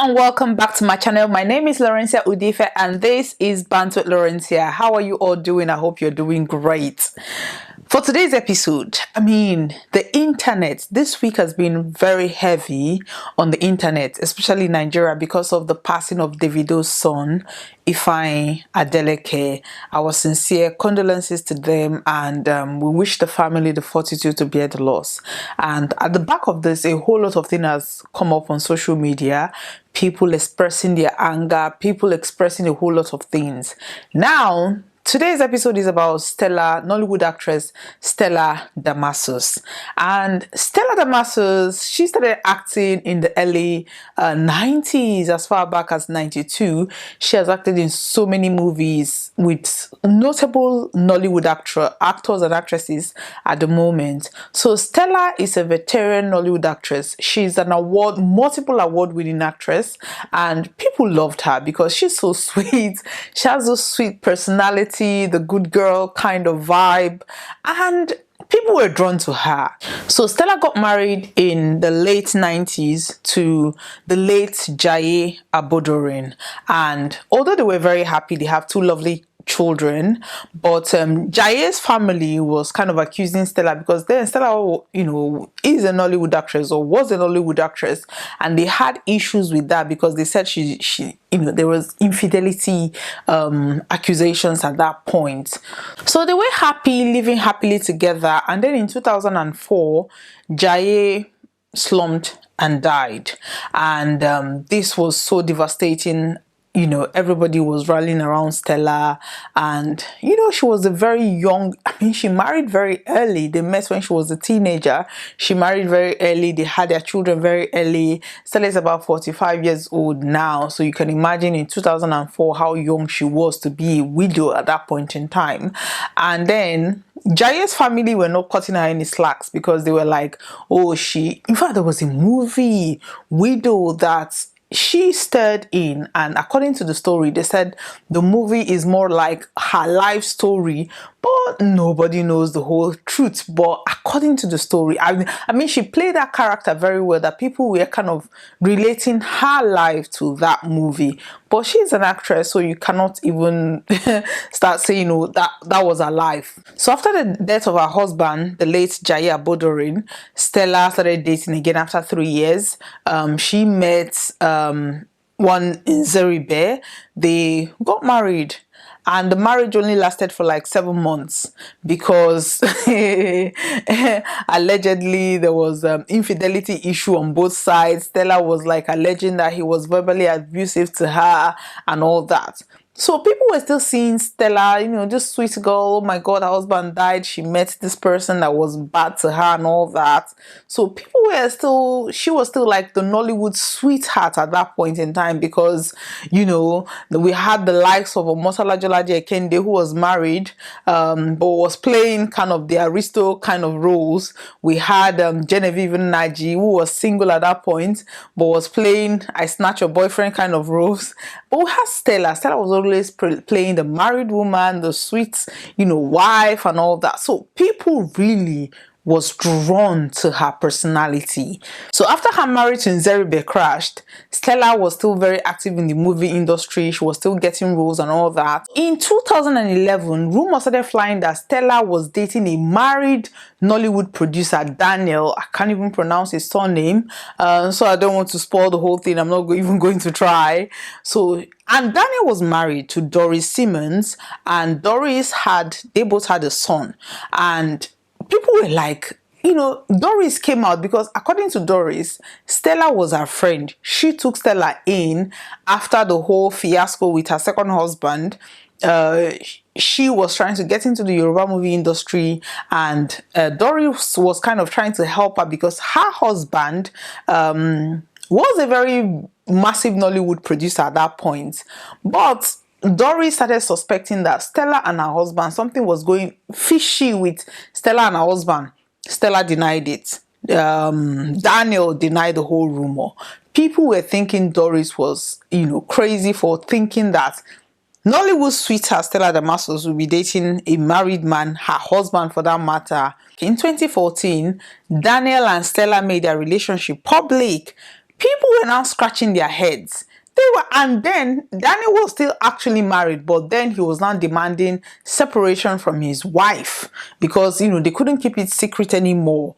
and welcome back to my channel. My name is Lawrencia and this is Bantz with Lawrencia. How are you all doing? I hope you're doing great. For today's episode, the internet this week has been very heavy on the internet, especially in Nigeria, because of the passing of Davido's son, Ifeanyi Adeleke. Our sincere condolences to them, and we wish the family the fortitude to bear the loss. And at the back of this, a whole lot of things has come up on social media. People expressing their anger, people expressing a whole lot of things. Now, today's episode is about Stella, Nollywood actress Stella Damasus. And Stella Damasus, she started acting in the early 90s, as far back as 92. She has acted in so many movies with notable Nollywood actors and actresses at the moment. So Stella is a veteran Nollywood actress. She's an multiple award-winning actress, and people loved her because she's so sweet. She has a sweet personality, the good girl kind of vibe, and people were drawn to her. So Stella got married in the late 90s to the late Jaye Abodorin, and although they were very happy, they have two lovely children, but Jaye's family was kind of accusing Stella, because then Stella, is a Nollywood actress, or was a Nollywood actress, and they had issues with that because they said she there was infidelity accusations at that point. So they were living happily together, and then in 2004, Jaye slumped and died, and this was so devastating. Everybody was rallying around Stella, and she was a very young, she married very early. They met when she was a teenager. She married very early. They had their children very early. Stella is about 45 years old now, so you can imagine in 2004 how young she was to be a widow at that point in time. And then Jaye's family were not cutting her any slacks, because they were like, in fact, there was a movie, Widow, that she starred in, and according to the story, they said the movie is more like her life story, but nobody knows the whole truth. But according to the story, she played that character very well, that people were kind of relating her life to that movie. But she's an actress, so you cannot even start saying, that was her life. So after the death of her husband, the late Jaye Abodorin, Stella started dating again after 3 years. She met one in Zeribe. They got married, and the marriage only lasted for like 7 months, because allegedly there was infidelity issue on both sides. Stella was like alleging that he was verbally abusive to her and all that. So people were still seeing Stella, this sweet girl. Oh my God, her husband died. She met this person that was bad to her and all that. So she was still like the Nollywood sweetheart at that point in time, because, we had the likes of Omotala Jolaje Ekende, who was married, but was playing kind of the Aristo kind of roles. We had Genevieve Naji, who was single at that point, but was playing I Snatch Your Boyfriend kind of roles. But we had Stella. Stella was always playing the married woman, the sweet, wife and all that. So people really was drawn to her personality. So after her marriage in Zeribe crashed, Stella was still very active in the movie industry. She was still getting roles and all that. In 2011, rumors started flying that Stella was dating a married Nollywood producer, Daniel. I can't even pronounce his surname, so I don't want to spoil the whole thing. I'm not even going to try. And Daniel was married to Doris Simmons, and they both had a son. And people were like, Doris came out because, according to Doris, Stella was her friend. She took Stella in after the whole fiasco with her second husband. She was trying to get into the Yoruba movie industry, and Doris was kind of trying to help her, because her husband was a very massive Nollywood producer at that point. But Doris started suspecting that Stella and her husband, something was going fishy with Stella and her husband. Stella denied it. Daniel denied the whole rumor. People were thinking Doris was, crazy for thinking that Nollywood sweetheart Stella Damasus will be dating a married man, her husband for that matter. In 2014, Daniel and Stella made their relationship public. People were now scratching their heads. And then Daniel was still actually married, but then he was now demanding separation from his wife because, they couldn't keep it secret anymore.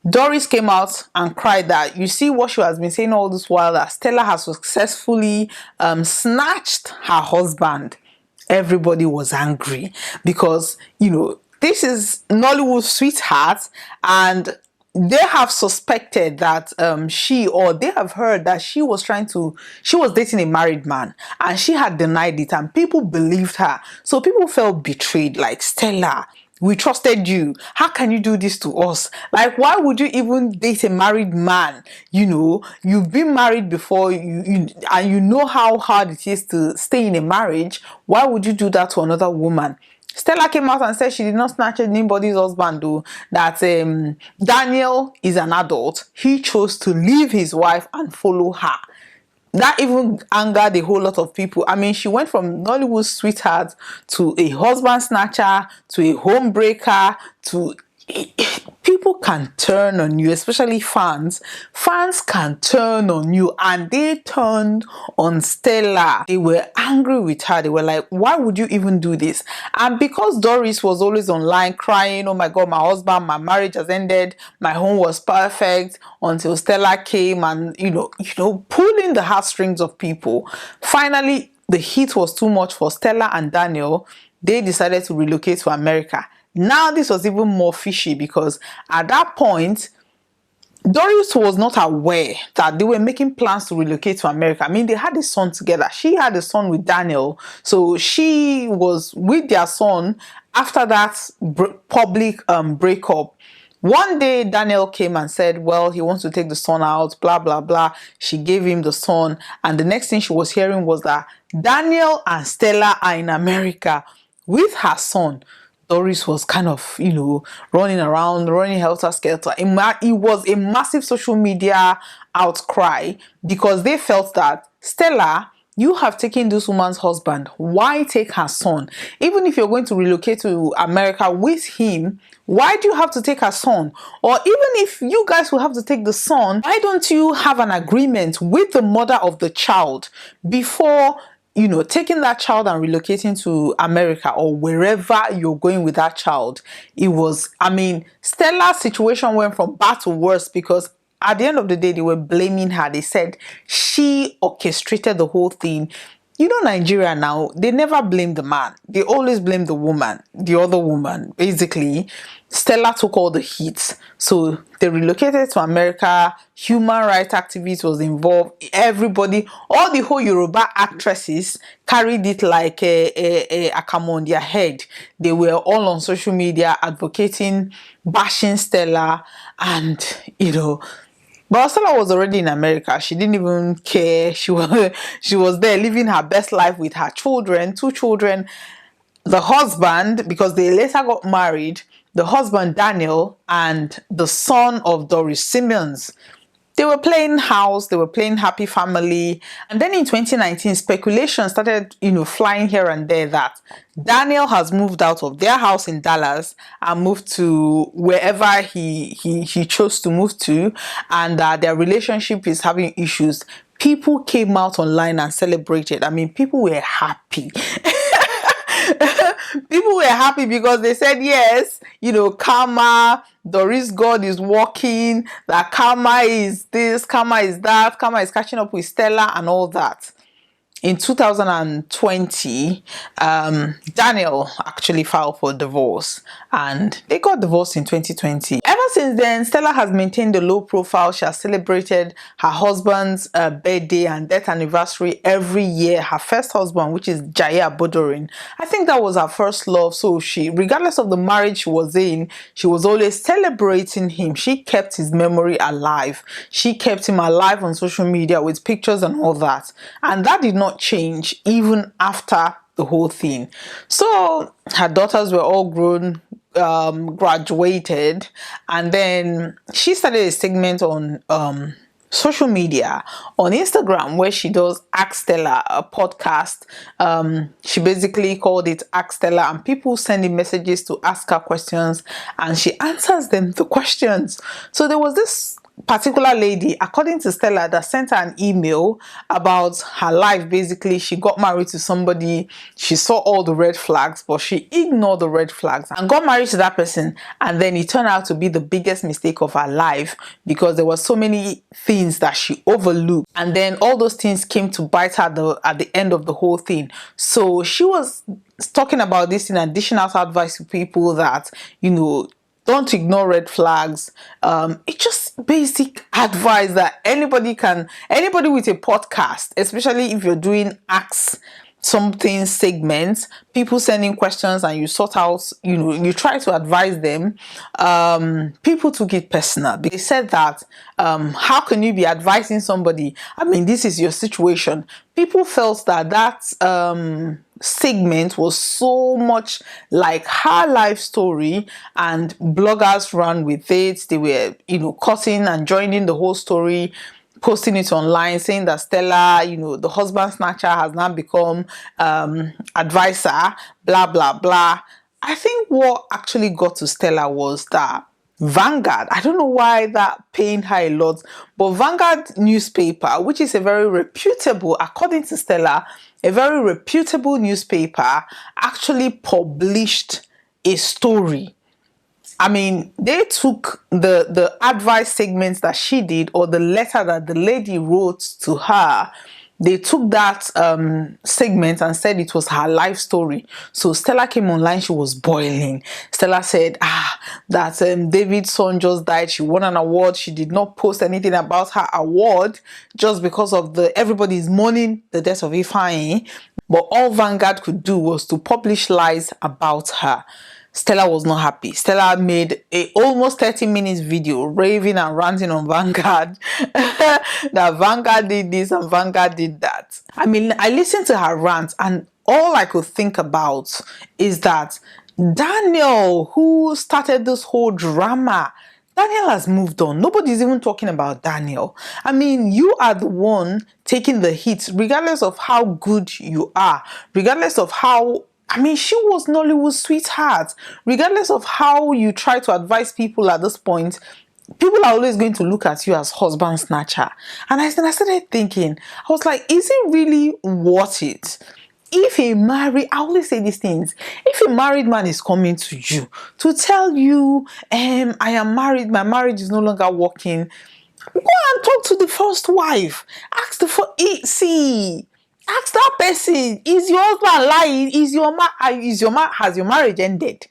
Doris came out and cried that, you see what she has been saying all this while, that Stella has successfully snatched her husband. Everybody was angry because, this is Nollywood's sweetheart, and they have suspected that they have heard that she was dating a married man, and she had denied it, and people believed her. So people felt betrayed, like, Stella, we trusted you. How can you do this to us? Like, why would you even date a married man? You've been married before, and you know how hard it is to stay in a marriage. Why would you do that to another woman? Stella came out and said she did not snatch anybody's husband, though, that Daniel is an adult. He chose to leave his wife and follow her. That even angered a whole lot of people. I mean, she went from Nollywood sweetheart to a husband snatcher to a home breaker to... People can turn on you, especially fans. Fans can turn on you, and they turned on Stella. They were angry with her. They were like, why would you even do this? And because Doris was always online crying, oh my God, my husband, my marriage has ended, my home was perfect, until Stella came and, pulling the heartstrings of people. Finally, the heat was too much for Stella and Daniel. They decided to relocate to America. Now, this was even more fishy because at that point, Doris was not aware that they were making plans to relocate to America. I mean, they had a son together. She had a son with Daniel. So she was with their son after that public breakup. One day, Daniel came and said, well, he wants to take the son out, blah, blah, blah. She gave him the son. And the next thing she was hearing was that Daniel and Stella are in America with her son. Doris was kind of, running around, running helter-skelter. It was a massive social media outcry because they felt that, Stella, you have taken this woman's husband. Why take her son? Even if you're going to relocate to America with him, why do you have to take her son? Or even if you guys will have to take the son, why don't you have an agreement with the mother of the child before taking that child and relocating to America or wherever you're going with that child? Stella's situation went from bad to worse because at the end of the day, they were blaming her. They said she orchestrated the whole thing. Nigeria now, they never blame the man. They always blame the woman, the other woman. Basically, Stella took all the heat. So they relocated to America. Human rights activists was involved. Everybody, all the whole Yoruba actresses carried it like a come on their head. They were all on social media advocating, bashing Stella, and but Stella was already in America. She didn't even care. She was there living her best life with her children, 2 children. The husband, because they later got married, the husband Daniel and the son of Doris Simmons. They were playing house, they were playing happy family. And then in 2019, speculation started, flying here and there that Daniel has moved out of their house in Dallas and moved to wherever he chose to move to, and that their relationship is having issues. People came out online and celebrated. People were happy. People were happy because they said, yes, karma, Doris God is working, that karma is this, karma is that, karma is catching up with Stella and all that. In 2020, Daniel actually filed for divorce, and they got divorced in 2020. Ever since then, Stella has maintained a low profile. She has celebrated her husband's birthday and death anniversary every year. Her first husband, which is Jaya Bodorin, I think that was her first love. So she, regardless of the marriage she was in, she was always celebrating him. She kept his memory alive. She kept him alive on social media with pictures and all that. And that did not change even after the whole thing. So her daughters were all grown, graduated, and then she started a segment on social media on Instagram where she does Ask Stella, a podcast. She basically called it Ask Stella, and people send in messages to ask her questions and she answers them the questions. So there was this particular lady, according to Stella, that sent her an email about her life. Basically, she got married to somebody, she saw all the red flags, but she ignored the red flags and got married to that person, and then it turned out to be the biggest mistake of her life because there were so many things that she overlooked, and then all those things came to bite her at the end of the whole thing. So she was talking about this in addition to advice to people that, don't ignore red flags. It's just basic advice that anybody with a podcast, especially if you're doing Ask Something segments, people sending questions and you sort out, you try to advise them. People took it personal. They said that, how can you be advising somebody? I mean, this is your situation. People felt that segment was so much like her life story, and bloggers ran with it. They were, cutting and joining the whole story, posting it online, saying that Stella, the husband snatcher, has now become advisor, blah blah blah. I think what actually got to Stella was that Vanguard, I don't know why that pained her a lot, but Vanguard newspaper, which is a very reputable, according to Stella, a very reputable newspaper, actually published a story. I mean, they took the advice segments that she did, or the letter that the lady wrote to her. They took that segment and said it was her life story. So Stella came online, she was boiling. Stella said, that David's son just died. She won an award. She did not post anything about her award just because of everybody's mourning the death of Ifeanyi. But all Vanguard could do was to publish lies about her. Stella was not happy. Stella made a almost 30 minutes video raving and ranting on Vanguard that Vanguard did this and Vanguard did that. I mean, I listened to her rant and all I could think about is that Daniel, who started this whole drama, Daniel has moved on. Nobody's even talking about Daniel. I mean, you are the one taking the hits, regardless of how good you are, regardless of how, I mean, she was Nollywood's sweetheart. Regardless of how you try to advise people at this point, people are always going to look at you as husband snatcher. And I started thinking, I was like, is it really worth it? If I always say these things, if a married man is coming to you to tell you, I am married, my marriage is no longer working, go and talk to the first wife. Ask ask that person, is your husband lying? Has your marriage ended?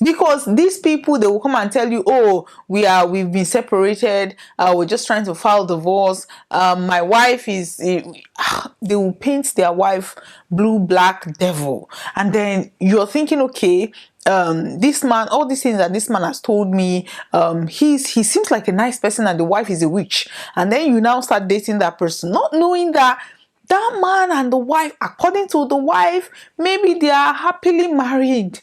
Because these people, they will come and tell you, oh, we've been separated, we're just trying to file divorce, my wife is, they will paint their wife blue, black, devil. And then you're thinking, okay, this man, all these things that this man has told me, he seems like a nice person and the wife is a witch. And then you now start dating that person, not knowing that man and the wife, according to the wife, maybe they are happily married.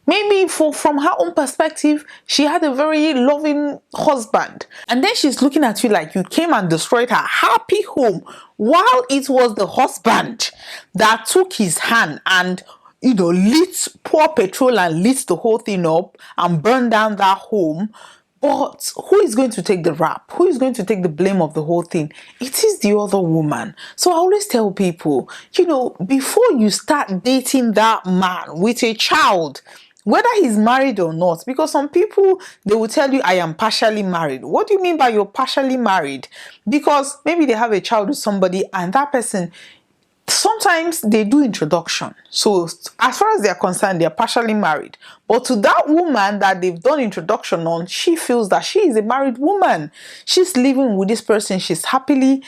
Maybe from her own perspective, she had a very loving husband. And then she's looking at you like you came and destroyed her happy home, while it was the husband that took his hand and, lit, pour petrol and lit the whole thing up and burned down that home. But who is going to take the rap? Who is going to take the blame of the whole thing? It is the other woman. So I always tell people, before you start dating that man with a child, whether he's married or not, because some people, they will tell you, I am partially married. What do you mean by you're partially married? Because maybe they have a child with somebody and that person, sometimes they do introduction. So as far as they're concerned, they're partially married. But to that woman that they've done introduction on, she feels that she is a married woman. She's living with this person. She's happily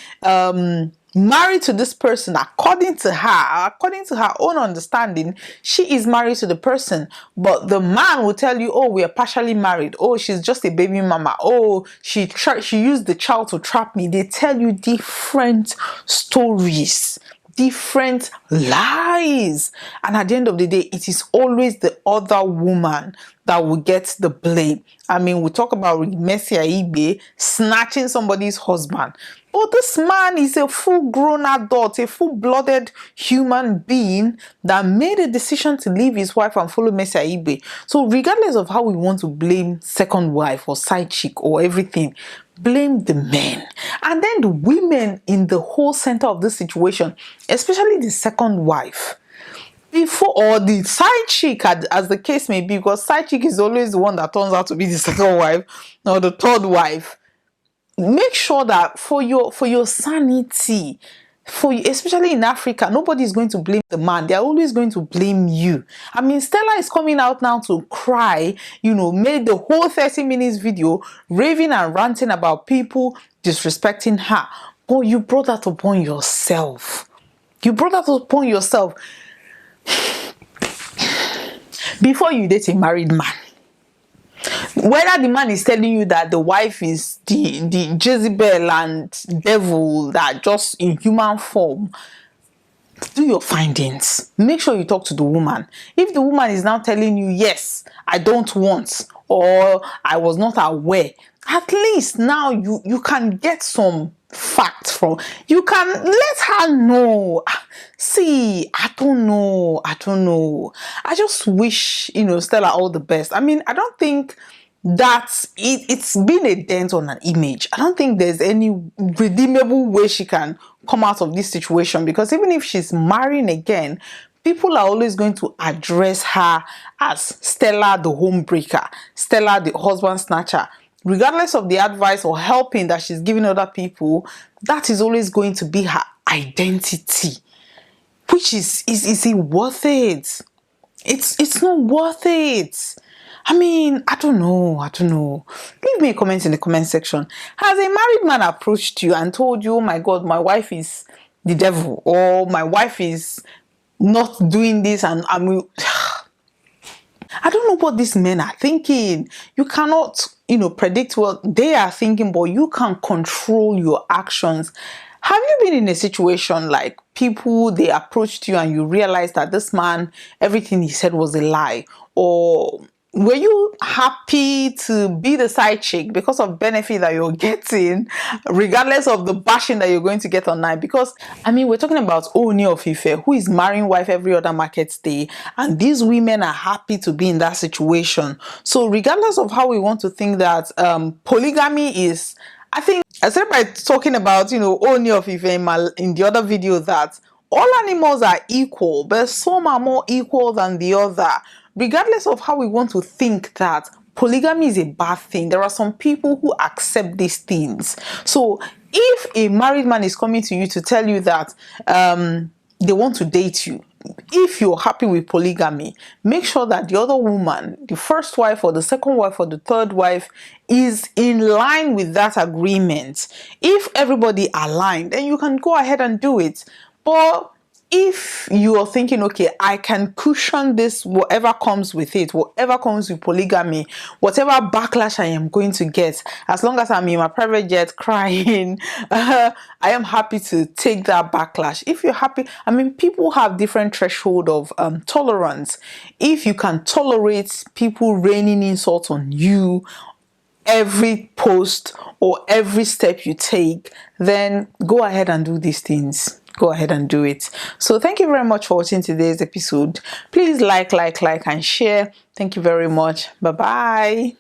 married to this person. According to her own understanding, she is married to the person. But the man will tell you, oh, we are partially married. Oh, she's just a baby mama. Oh, she used the child to trap me. They tell you different stories, different lies, and at the end of the day, it is always the other woman that will get the blame. I mean, we talk about Mercy Aigbe snatching somebody's husband, but this man is a full-grown adult, a full-blooded human being that made a decision to leave his wife and follow Mercy Aigbe. So regardless of how we want to blame second wife or side chick or everything, blame the men. And then the women in the whole center of this situation, especially the second wife, before, or the side chick, as the case may be, because side chick is always the one that turns out to be the second wife or the third wife. Make sure that for your sanity, for you, especially in Africa, nobody is going to blame the man. They're always going to blame you. I mean, Stella is coming out now to cry, made the whole 30 minutes video raving and ranting about people disrespecting her. But you brought that upon yourself. You brought that upon yourself. Before you date a married man, whether the man is telling you that the wife is the Jezebel and devil that just in human form, do your findings. Make sure you talk to the woman. If the woman is now telling you, yes, I don't want, or I was not aware, at least now you can get some facts from, you can let her know. See, I don't know. I just wish, Stella all the best. I mean, I don't think that it's been a dent on an image. I don't think there's any redeemable way she can come out of this situation, because even if she's marrying again, people are always going to address her as Stella the homebreaker, Stella the husband snatcher. Regardless of the advice or helping that she's giving other people, that is always going to be her identity. Which is it worth it? It's not worth it. I mean, I don't know. Leave me a comment in the comment section. Has a married man approached you and told you, oh my God, my wife is the devil, or my wife is not doing this, and I don't know what these men are thinking. You cannot, predict what they are thinking, but you can control your actions. Have you been in a situation like people, they approached you and you realized that this man, everything he said was a lie? Or were you happy to be the side chick because of benefit that you're getting, regardless of the bashing that you're going to get online? Because, I mean, we're talking about Ooni of Ife, who is marrying wife every other market day, and these women are happy to be in that situation. So regardless of how we want to think that polygamy is, I think, I said by talking about, Ooni of Ife in the other video, that all animals are equal, but some are more equal than the other. Regardless of how we want to think that polygamy is a bad thing, there are some people who accept these things. So if a married man is coming to you to tell you that they want to date you, if you're happy with polygamy, make sure that the other woman, the first wife or the second wife or the third wife, is in line with that agreement. If everybody aligned, then you can go ahead and do it. But if you are thinking, okay, I can cushion this, whatever comes with it, whatever comes with polygamy, whatever backlash I am going to get, as long as I'm in my private jet crying, I am happy to take that backlash. If you're happy, I mean, people have different threshold of tolerance. If you can tolerate people raining insults on you, every post or every step you take, then go ahead and do these things. Go ahead and do it. So thank you very much for watching today's episode. Please like and share. Thank you very much. Bye bye.